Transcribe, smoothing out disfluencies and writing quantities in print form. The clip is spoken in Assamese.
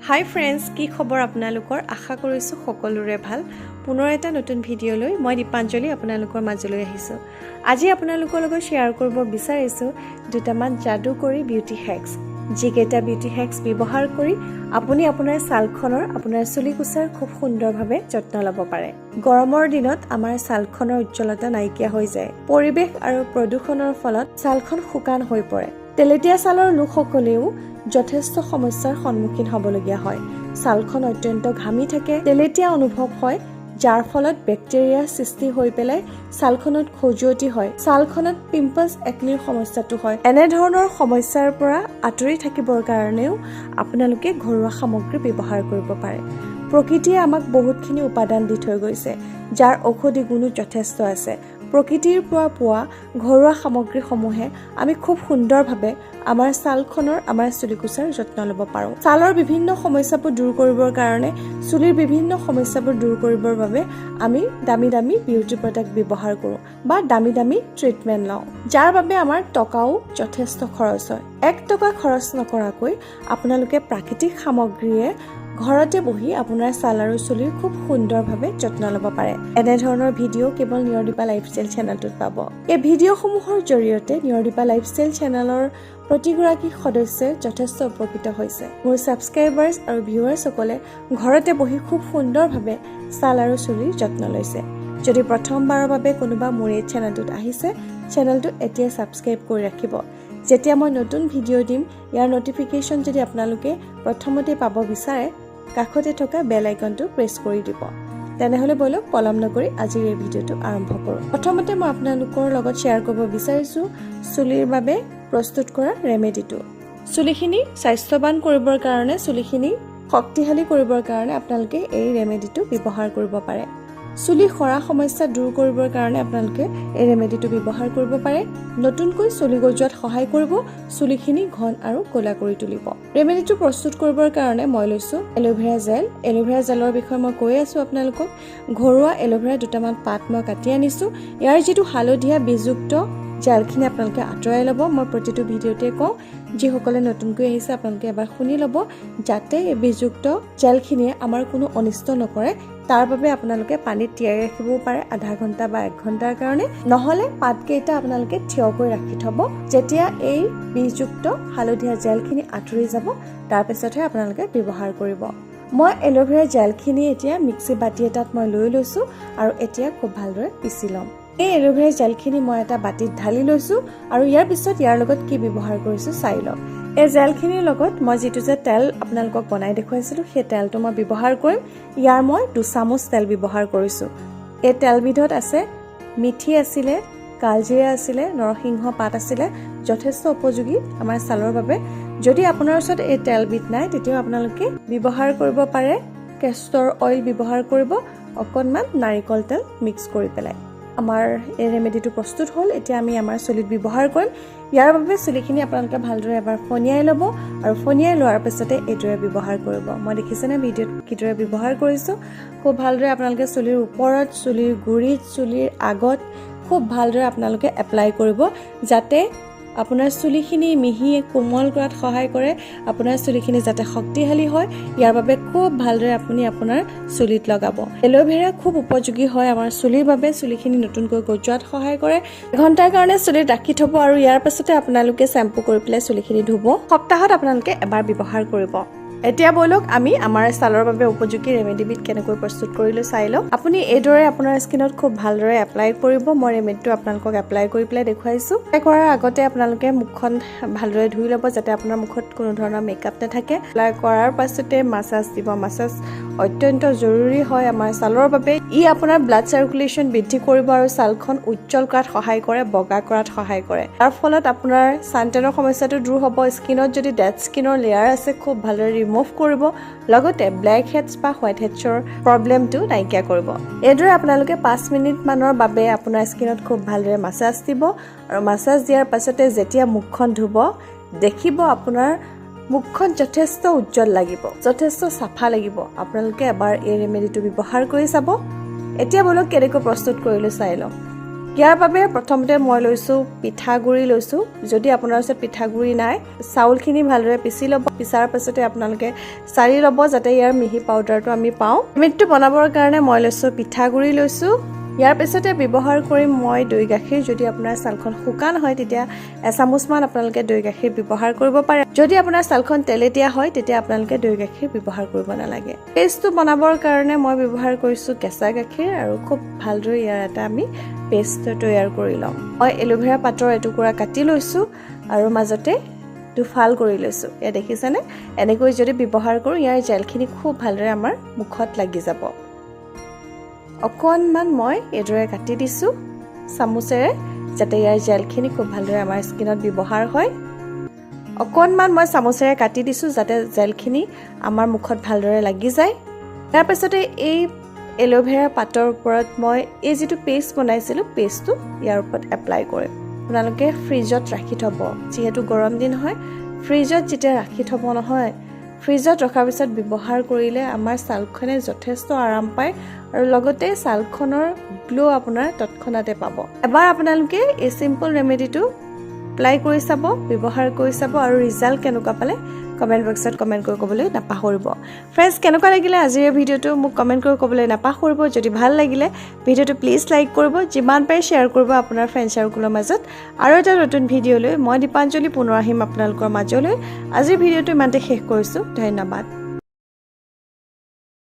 হাই ফ্ৰেণ্ডছ, কি খবৰ আপোনালোকৰ? আশা কৰিছোঁ সকলোৰে ভাল। পুনৰ এটা নতুন ভিডিঅ' লৈ মই দীপাঞ্জলি আপোনালোকৰ মাজলৈ আহিছোঁ। আজি আপোনালোকৰ লগত শ্বেয়াৰ কৰিব বিচাৰিছোঁ দুটামান যাদুকৰী বিউটি হেক্স, যিকেইটা বিউটি হেক্স ব্যৱহাৰ কৰি আপুনি আপোনাৰ ছালখনৰ, আপোনাৰ চুলিকোছাৰ খুব সুন্দৰভাৱে যত্ন ল'ব পাৰে। গৰমৰ দিনত আমাৰ ছালখনৰ উজ্জ্বলতা নাইকিয়া হৈ যায়। পৰিৱেশ আৰু প্ৰদূষণৰ ফলত ছালখন শুকান হৈ পৰে। তেলেতীয়া ছালৰ লোকসকলেও যথেষ্ট সমস্যাৰ সন্মুখীন হ'বলগীয়া হয়। ছালখন অত্যন্ত ঘামি থাকে, তেলেতীয়া অনুভৱ হয়, যাৰ ফলত বেক্টেৰিয়াৰ সৃষ্টি হৈ পেলাই ছালখনত খজুৱতি হয়, ছালখনত পিম্পলছ একনিৰ সমস্যাটো হয়। এনেধৰণৰ সমস্যাৰ পৰা আঁতৰি থাকিবৰ কাৰণেও আপোনালোকে ঘৰুৱা সামগ্ৰী ব্যৱহাৰ কৰিব পাৰে। প্ৰকৃতিয়ে আমাক বহুতখিনি উপাদান দি থৈ গৈছে, যাৰ ঔষধি গুণো যথেষ্ট আছে। প্ৰকৃতিৰ পৰা পোৱা ঘৰুৱা সামগ্ৰীসমূহে আমি খুব সুন্দৰভাৱে আমাৰ ছালখনৰ, আমাৰ চুলিকোছাৰ যত্ন ল'ব পাৰোঁ। ছালৰ বিভিন্ন সমস্যাবোৰ দূৰ কৰিবৰ কাৰণে, চুলিৰ বিভিন্ন সমস্যাবোৰ দূৰ কৰিবৰ বাবে আমি দামী দামী বিউটি প্ৰডাক্ট ব্যৱহাৰ কৰোঁ বা দামী দামী ট্ৰিটমেণ্ট লওঁ, যাৰ বাবে আমাৰ টকাও যথেষ্ট খৰচ হয়। 1 টকা খৰচ নকৰাকৈ আপোনালোকে প্ৰাকৃতিক সামগ্ৰীয়ে ঘৰতে বহি আপোনাৰ ছাল আৰু চুলিৰ খুব সুন্দৰভাৱে যত্ন ল'ব পাৰে। এনেধৰণৰ ভিডিঅ' কেৱল নিয়ৰদীপা লাইফষ্টাইল চেনেলটোত পাব। এই ভিডিঅ'সমূহৰ জৰিয়তে নিয়ৰদীপা লাইফষ্টাইল চেনেলৰ প্ৰতিগৰাকী সদস্যই যথেষ্ট উপকৃত হৈছে। মোৰ ছাবস্ক্ৰাইবাৰ্ছ আৰু ভিউৱাৰ্ছসকলে ঘৰতে বহি খুব সুন্দৰভাৱে ছাল আৰু চুলিৰ যত্ন লৈছে। যদি প্ৰথমবাৰৰ বাবে কোনোবা মোৰ এই চেনেলটোত আহিছে, চেনেলটো এতিয়া ছাবস্ক্ৰাইব কৰি ৰাখিব। যেতিয়া মই নতুন ভিডিঅ' দিম, ইয়াৰ নটিফিকেশ্যন যদি আপোনালোকে প্ৰথমতে পাব বিচাৰে, কাষতে থকা বেল আইকনটো প্ৰেছ কৰি দিব। তেনেহ'লে বলক পলম নকৰি আজিৰ এই ভিডিঅ'টো আৰম্ভ কৰোঁ। প্ৰথমতে মই আপোনালোকৰ লগত শ্বেয়াৰ কৰিব বিচাৰিছোঁ চুলিৰ বাবে প্ৰস্তুত কৰা ৰেমেডিটো। চুলিখিনি স্বাস্থ্যৱান কৰিবৰ কাৰণে, চুলিখিনি শক্তিশালী কৰিবৰ কাৰণে আপোনালোকে এই ৰেমেডিটো ব্যৱহাৰ কৰিব পাৰে। চুলি সৰা সমস্যা দূৰ কৰিবৰ কাৰণে আপোনালোকে এই ৰেমেডিটো ব্যৱহাৰ কৰিব পাৰে। নতুনকৈ চুলি গজোৱাত সহায় কৰিব, চুলিখিনি ঘন আৰু ক'লা কৰি তুলিব। ৰেমেডিটো প্ৰস্তুত কৰিবৰ কাৰণে মই লৈছোঁ এল'ভেৰা জেল। এল'ভেৰা জেলৰ বিষয়ে মই কৈ আছোঁ আপোনালোকক। ঘৰুৱা এল'ভেৰা দুটামান পাত মই কাটি আনিছোঁ। ইয়াৰ যিটো হালধীয়া বীজযুক্ত জেলখিনি আপোনালোকে আঁতৰাই ল'ব। মই প্ৰতিটো ভিডিঅ'তে কওঁ, যিসকলে নতুনকৈ আহিছে আপোনালোকে এবাৰ শুনি ল'ব, যাতে এই বীজযুক্ত জেলখিনিয়ে আমাৰ কোনো অনিষ্ট নকৰে। তাৰ বাবে আপোনালোকে পানীত তিয়াই ৰাখিবও পাৰে আধা ঘণ্টা বা 1 ঘণ্টাৰ কাৰণে, নহ'লে পাতকেইটা আপোনালোকে থিয়কৈ ৰাখি থ'ব। যেতিয়া এই বীজযুক্ত হালধীয়া জেলখিনি আঁতৰি যাব, তাৰপিছতহে আপোনালোকে ব্যৱহাৰ কৰিব। মই এল'ভেৰা জেলখিনি এতিয়া মিক্সি বাতি এটাত মই লৈ লৈছোঁ আৰু এতিয়া খুব ভালদৰে পিচি ল'ম। এই এল'ভেৰা জেলখিনি মই এটা বাতিত ঢালি লৈছোঁ আৰু ইয়াৰ পিছত ইয়াৰ লগত কি ব্যৱহাৰ কৰিছোঁ চাই লওক। এই জেলখিনিৰ লগত মই যিটো যে তেল আপোনালোকক বনাই দেখুৱাইছিলোঁ, সেই তেলটো মই ব্যৱহাৰ কৰিম। ইয়াৰ মই 2 চামুচ তেল ব্যৱহাৰ কৰিছোঁ। এই তেলবিধত আছে মিঠি আছিলে, কালজিৰা আছিলে, নৰসিংহ পাত আছিলে, যথেষ্ট উপযোগী আমাৰ ছালৰ বাবে। যদি আপোনাৰ ওচৰত এই তেলবিধ নাই, তেতিয়াও আপোনালোকে ব্যৱহাৰ কৰিব পাৰে কেষ্টৰ অইল ব্যৱহাৰ কৰিব, অকণমান নাৰিকল তেল মিক্স কৰি পেলাই। আমাৰ এই ৰেমেডিটো প্ৰস্তুত হ'ল। এতিয়া আমি আমাৰ চুলিত ব্যৱহাৰ কৰিম। ইয়াৰ বাবে চুলিখিনি আপোনালোকে ভালদৰে এবাৰ ফনিয়াই ল'ব আৰু ফনিয়াই লোৱাৰ পিছতে এইদৰে ব্যৱহাৰ কৰিব। মই দেখিছেনে ভিডিঅ'ত কিদৰে ব্যৱহাৰ কৰিছোঁ। খুব ভালদৰে আপোনালোকে চুলিৰ ওপৰত, চুলিৰ গুৰিত, চুলিৰ আগত খুব ভালদৰে আপোনালোকে এপ্লাই কৰিব, যাতে আপোনাৰ চুলিখিনি মিহি কোমল কৰাত সহায় কৰে, আপোনাৰ চুলিখিনি যাতে শক্তিশালী হয়। ইয়াৰ বাবে খুব ভালদৰে আপুনি আপোনাৰ চুলিত লগাব। এল'ভেৰা খুব উপযোগী হয় আমাৰ চুলিৰ বাবে। চুলিখিনি নতুনকৈ গজোৱাত সহায় কৰে। 1 ঘণ্টাৰ কাৰণে চুলিত ৰাখি থ'ব আৰু ইয়াৰ পাছতে আপোনালোকে শ্বেম্পু কৰি পেলাই চুলিখিনি ধুব। সপ্তাহত আপোনালোকে এবাৰ ব্যৱহাৰ কৰিব। এতিয়া বলক আমি আমাৰ ছালৰ বাবে উপযোগী ৰেমেডিবিধ কেনেকৈ প্ৰস্তুত কৰিলোঁ চাই লওক। আপুনি এইদৰে আপোনাৰ স্কিনত খুব ভালদৰে এপ্লাই কৰিব। মই ৰেমেডিটো আপোনালোকক এপ্লাই কৰি পেলাই দেখুৱাইছোঁ। এপ্লাই কৰাৰ আগতে আপোনালোকে মুখখন ভালদৰে ধুই ল'ব, যাতে আপোনাৰ মুখত কোনো ধৰণৰ মেকআপ নাথাকে। এপ্লাই কৰাৰ পাছতে মাছাজ দিব। মাছাজ অত্যন্ত জৰুৰী হয় আমাৰ ছালৰ বাবে। ই আপোনাৰ ব্লাড চাৰ্কুলেশ্যন বৃদ্ধি কৰিব আৰু ছালখন উজ্জ্বল কৰাত সহায় কৰে, বগা কৰাত সহায় কৰে। তাৰ ফলত আপোনাৰ ছানটেনৰ সমস্যাটো দূৰ হ'ব। স্কিনত যদি ডেড স্কিনৰ লেয়াৰ আছে, খুব ভালদৰে ৰিমুভ কৰিব, লগতে ব্লেক হেডছ বা হোৱাইট হেডছৰ প্ৰব্লেমটো নাইকিয়া কৰিব। এইদৰে আপোনালোকে 5 মিনিটমানৰ বাবে আপোনাৰ স্কিনত খুব ভালদৰে মাছাজ দিব আৰু মাছাজ দিয়াৰ পাছতে যেতিয়া মুখখন ধুব, দেখিব আপোনাৰ মুখখন যথেষ্ট উজ্জ্বল লাগিব, যথেষ্ট চাফা লাগিব। আপোনালোকে এবাৰ এই ৰেমেডিটো ব্যৱহাৰ কৰি চাব। এতিয়া বলক কেনেকৈ প্ৰস্তুত কৰিলোঁ চাই লওঁ। ইয়াৰ বাবে প্ৰথমতে মই লৈছোঁ পিঠাগুড়ি লৈছোঁ। যদি আপোনাৰ ওচৰত পিঠাগুড়ি নাই, চাউলখিনি ভালদৰে পিচি ল'ব। পিছাৰ পাছতে আপোনালোকে চাৰি ল'ব যাতে ইয়াৰ মিহি পাউডাৰটো আমি পাওঁ। ৰেমেডিটো বনাবৰ কাৰণে মই লৈছোঁ পিঠাগুড়ি লৈছোঁ। ইয়াৰ পিছতে ব্যৱহাৰ কৰিম মই দৈ গাখীৰ। যদি আপোনাৰ ছালখন শুকান হয় তেতিয়া এচামুচমান আপোনালোকে দৈ গাখীৰ ব্যৱহাৰ কৰিব পাৰে। যদি আপোনাৰ ছালখন তেলেতীয়া হয় তেতিয়া আপোনালোকে দৈ গাখীৰ ব্যৱহাৰ কৰিব নালাগে। পেষ্টটো বনাবৰ কাৰণে মই ব্যৱহাৰ কৰিছোঁ কেঁচা গাখীৰ আৰু খুব ভালদৰে ইয়াৰ এটা আমি পেষ্ট তৈয়াৰ কৰি ল'ম। মই এল'ভেৰা পাতৰ এটুকুৰা কাটি লৈছোঁ আৰু মাজতে দুফাল কৰি লৈছোঁ। এয়া দেখিছেনে? এনেকৈ যদি ব্যৱহাৰ কৰোঁ ইয়াৰ জেলখিনি খুব ভালদৰে আমাৰ মুখত লাগি যাব। অকণমান মই এইদৰে কাটি দিছোঁ চামুচেৰে যাতে ইয়াৰ জেলখিনি খুব ভালদৰে আমাৰ স্কিনত ব্যৱহাৰ হয়। অকণমান মই চামুচেৰে কাটি দিছোঁ যাতে জেলখিনি আমাৰ মুখত ভালদৰে লাগি যায়। তাৰ পাছতে এই এল'ভেৰা পাতৰ ওপৰত মই এই যিটো পেষ্ট বনাইছিলোঁ পেষ্টটো ইয়াৰ ওপৰত এপ্লাই কৰিম। আপোনালোকে ফ্ৰিজত ৰাখি থ'ব। যিহেতু গৰম দিন হয়, ফ্ৰিজত যেতিয়া ৰাখি থ'ব নহয়, ফ্ৰিজত ৰখাৰ পিছত ব্যৱহাৰ কৰিলে আমাৰ ছালখনে যথেষ্ট আৰাম পায় আৰু লগতে ছালখনৰ গ্ল' আপোনাৰ তৎক্ষণাতে পাব। এবাৰ আপোনালোকে এই চিম্পল ৰেমেডিটো এপ্লাই কৰি চাব, ব্যৱহাৰ কৰি চাব আৰু ৰিজাল্ট কেনেকুৱা পালে কমেণ্ট বক্সত কমেণ্ট কৰি ক'বলৈ নাপাহৰিব। ফ্ৰেণ্ডছ, কেনেকুৱা লাগিলে আজিৰ ভিডিঅ'টো মোক কমেণ্ট কৰি ক'বলৈ নাপাহৰিব। যদি ভাল লাগিলে ভিডিঅ'টো প্লিজ লাইক কৰিব, যিমান পাৰে শ্বেয়াৰ কৰিব আপোনাৰ ফ্ৰেণ্ড চাৰ্কুলৰ মাজত। আৰু এটা নতুন ভিডিঅ'লৈ মই দীপাঞ্জলি পুনৰ আহিম আপোনালোকৰ মাজলৈ। আজিৰ ভিডিঅ'টো ইমানতে শেষ কৰিছোঁ। ধন্যবাদ।